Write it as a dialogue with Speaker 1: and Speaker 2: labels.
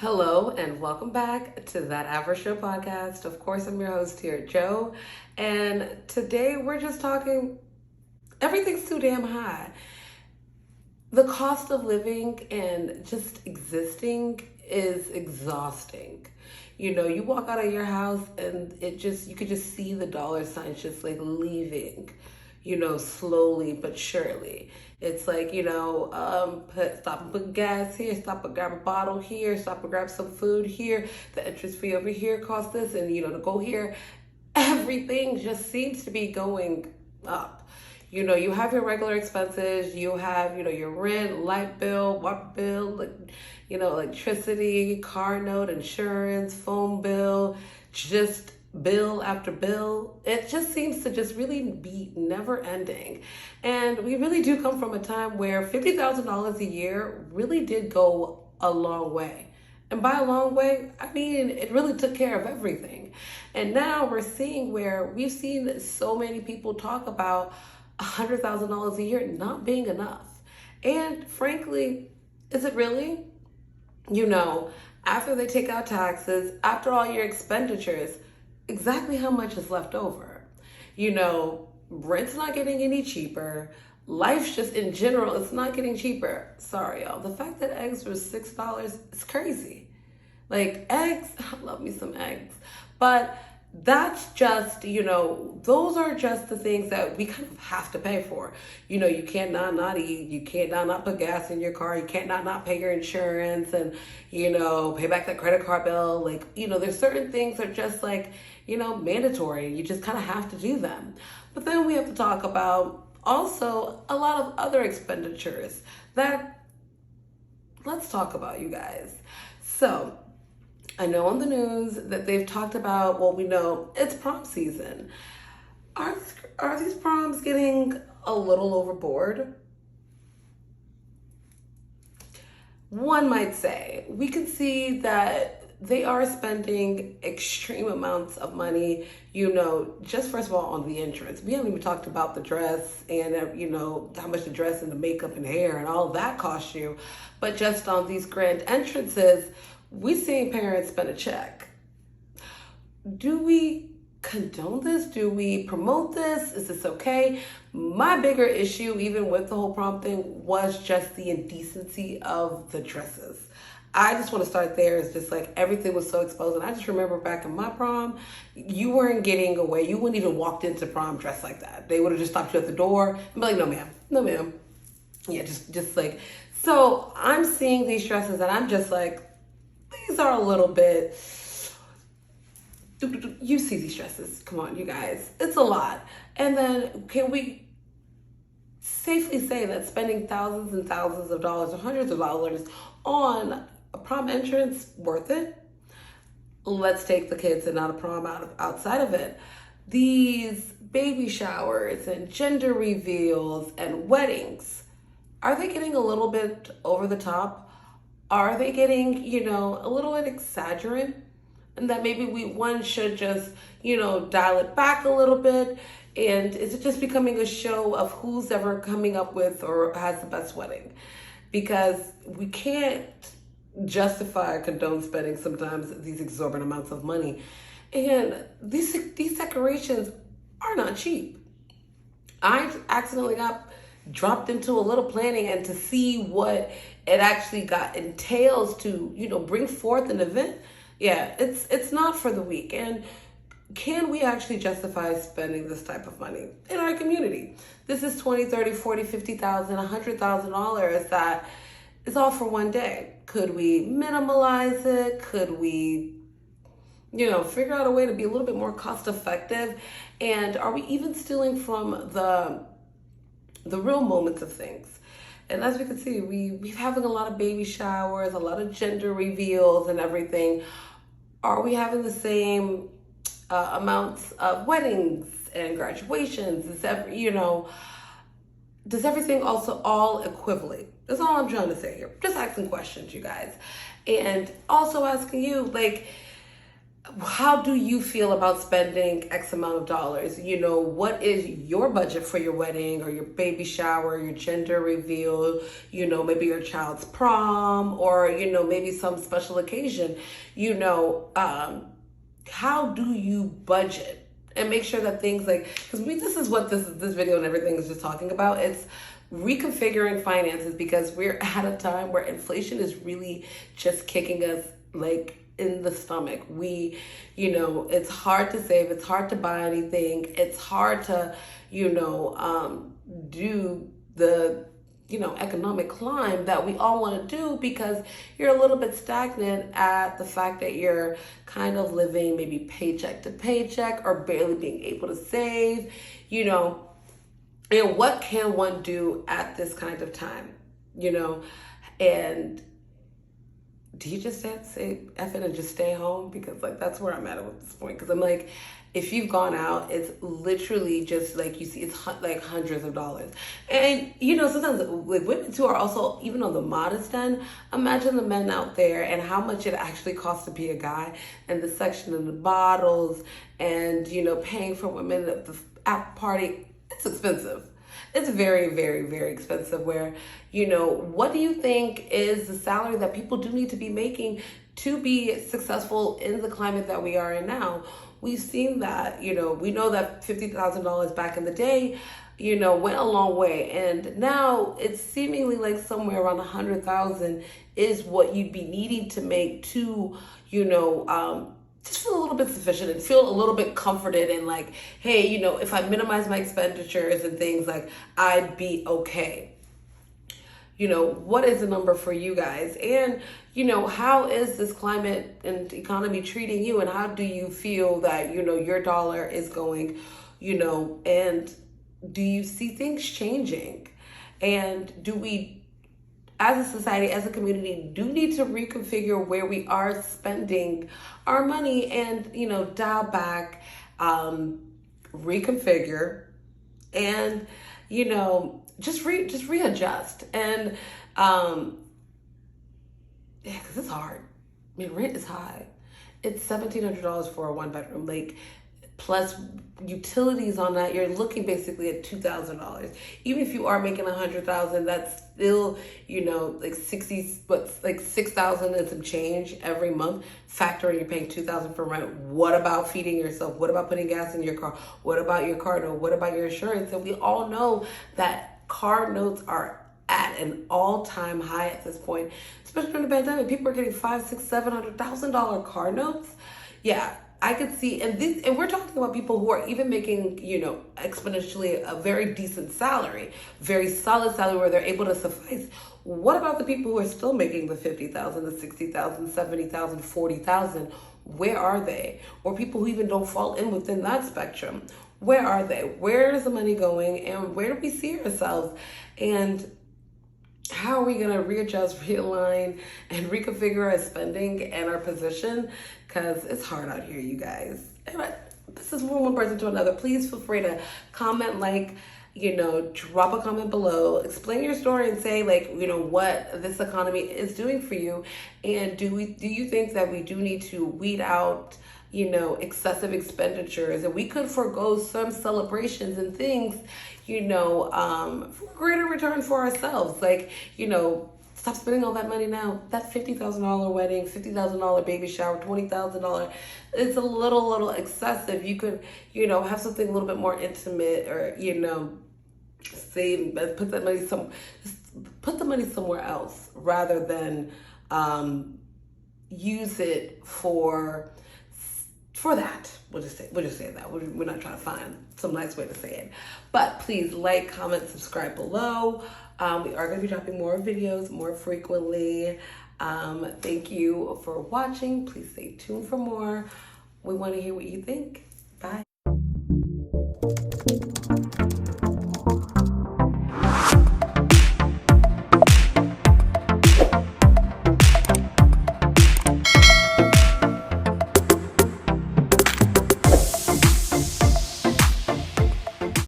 Speaker 1: Hello and welcome back to That Average Show podcast. Of course, I'm your host here, Joe, and today we're just talking everything's too damn high. The cost of living and just existing is exhausting. You walk out of your house and you could just see the dollar signs just like leaving, slowly but surely. It's like, stop and put gas here, stop and grab a bottle here, stop and grab some food here. The entrance fee over here costs this, and to go here, everything just seems to be going up. You have your regular expenses, you have, your rent, light bill, water bill, electricity, car note, insurance, phone bill, just bill after bill. It just seems to just really be never ending. And we really do come from a time where $50,000 a year really did go a long way. And by a long way, I mean, it really took care of everything. And now we're seeing where we've seen so many people talk about $100,000 a year not being enough. And frankly, is it really? After they take out taxes, after all your expenditures, exactly how much is left over? Rent's not getting any cheaper. Life's just in general, it's not getting cheaper. Sorry, y'all. The fact that eggs were $6 is crazy. Like eggs, I love me some eggs. But that's just, those are just the things that we kind of have to pay for. You can't not eat, you can't not put gas in your car, you can't not pay your insurance and, pay back that credit card bill. Like, there's certain things that are just like, mandatory. You just kind of have to do them. But then we have to talk about also a lot of other expenditures that let's talk about, you guys. So I know on the news that they've talked about, well, we know it's prom season. Are these proms getting a little overboard? One might say. We can see that they are spending extreme amounts of money, just first of all on the entrance. We haven't even talked about the dress and, how much the dress and the makeup and hair and all that costs you. But just on these grand entrances, we're seeing parents spend a check. Do we condone this? Do we promote this? Is this okay? My bigger issue, even with the whole prom thing, was just the indecency of the dresses. I just want to start there. It's just like everything was so exposed. And I just remember back in my prom, you weren't getting away. You wouldn't even walked into prom dressed like that. They would have just stopped you at the door and be like, no ma'am, no ma'am. Yeah, just like, so I'm seeing these dresses and I'm just like, these are a little bit, you see these dresses. Come on, you guys. It's a lot. And then can we safely say that spending thousands and thousands of dollars or hundreds of dollars on a prom entrance worth it? Let's take the kids and not a prom outside of it. These baby showers and gender reveals and weddings, are they getting a little bit over the top? Are they getting, a little bit exaggerant? And that maybe one should just, dial it back a little bit? And is it just becoming a show of who's ever coming up with or has the best wedding? Because we can't justify or condone spending sometimes these exorbitant amounts of money. And these decorations are not cheap. I accidentally got dropped into a little planning and to see what it actually entails to, bring forth an event. Yeah, it's not for the weak. And can we actually justify spending this type of money in our community? This is $20,000, $30,000, $40,000, $50,000, $100,000 that is all for one day. Could we minimalize it? Could we, figure out a way to be a little bit more cost effective? And are we even stealing from the real moments of things? And as we can see, we're having a lot of baby showers, a lot of gender reveals and everything. Are we having the same amounts of weddings and graduations? Does everything also all equivalent? That's all I'm trying to say here. Just asking questions, you guys. And also asking you, like, how do you feel about spending X amount of dollars? You know, what is your budget for your wedding or your baby shower, your gender reveal, you know, maybe your child's prom, or, you know, maybe some special occasion? You know, how do you budget? And make sure that things like, because this is what this video and everything is just talking about. It's reconfiguring finances, because we're at a time where inflation is really just kicking us like in the stomach. We, you know, it's hard to save, it's hard to buy anything, it's hard to, you know, do the, you know, economic climb that we all want to do, because you're a little bit stagnant at the fact that you're kind of living maybe paycheck to paycheck or barely being able to save, you know. And what can one do at this kind of time, you know? And do you just say F it and just stay home? Because like that's where I'm at this point. Because I'm like, if you've gone out, it's literally just like you see, it's like hundreds of dollars. And you know, sometimes like women too are also even on the modest end. Imagine the men out there and how much it actually costs to be a guy, and the section of the bottles, and you know, paying for women at the after party. It's expensive. It's very, very, very expensive. Where, you know, what do you think is the salary that people do need to be making to be successful in the climate that we are in now? We've seen that, you know, we know that $50,000 back in the day, you know, went a long way. And now it's seemingly like somewhere around 100,000 is what you'd be needing to make to, you know, just feel a little bit sufficient and feel a little bit comforted, and like, hey, you know, if I minimize my expenditures and things, like I'd be okay. You know, what is the number for you guys? And, you know, how is this climate and economy treating you? And how do you feel that, you know, your dollar is going, you know, and do you see things changing? And do we, as a society, as a community, do need to reconfigure where we are spending our money and, you know, dial back, reconfigure, and, you know, just readjust. And yeah, because it's hard. I mean, rent is high. It's $1,700 for a 1-bedroom. Like, plus utilities on that, you're looking basically at $2,000. Even if you are making $100,000, that's still, you know, like 6,000 and some change every month. Factor in you're paying $2,000 for rent. What about feeding yourself? What about putting gas in your car? What about your car note? What about your insurance? And we all know that car notes are at an all-time high at this point, especially during the pandemic. People are getting $500,000, $600,000, $700,000 car notes. Yeah, I could see, and we're talking about people who are even making, you know, exponentially a very decent salary, very solid salary where they're able to suffice. What about the people who are still making the $50,000, the $60,000, $70,000, $40,000? Where are they? Or people who even don't fall in within that spectrum. Where are they? Where is the money going? And where do we see ourselves? And how are we going to readjust, realign, and reconfigure our spending and our position? Because it's hard out here, you guys. And this is from one person to another. Please feel free to comment, like, you know, drop a comment below, explain your story and say, like, you know, what this economy is doing for you. And do you think that we do need to weed out, you know, excessive expenditures, and we could forego some celebrations and things, you know, for greater return for ourselves? Like, you know, stop spending all that money now. That $50,000 wedding, $50,000 baby shower, $20,000, it's a little excessive. You could, you know, have something a little bit more intimate, or, you know, save, put the money somewhere else, rather than use it for that. We'll just say that. We're not trying to find some nice way to say it. But please like, comment, subscribe below. We are going to be dropping more videos more frequently. Thank you for watching. Please stay tuned for more. We want to hear what you think.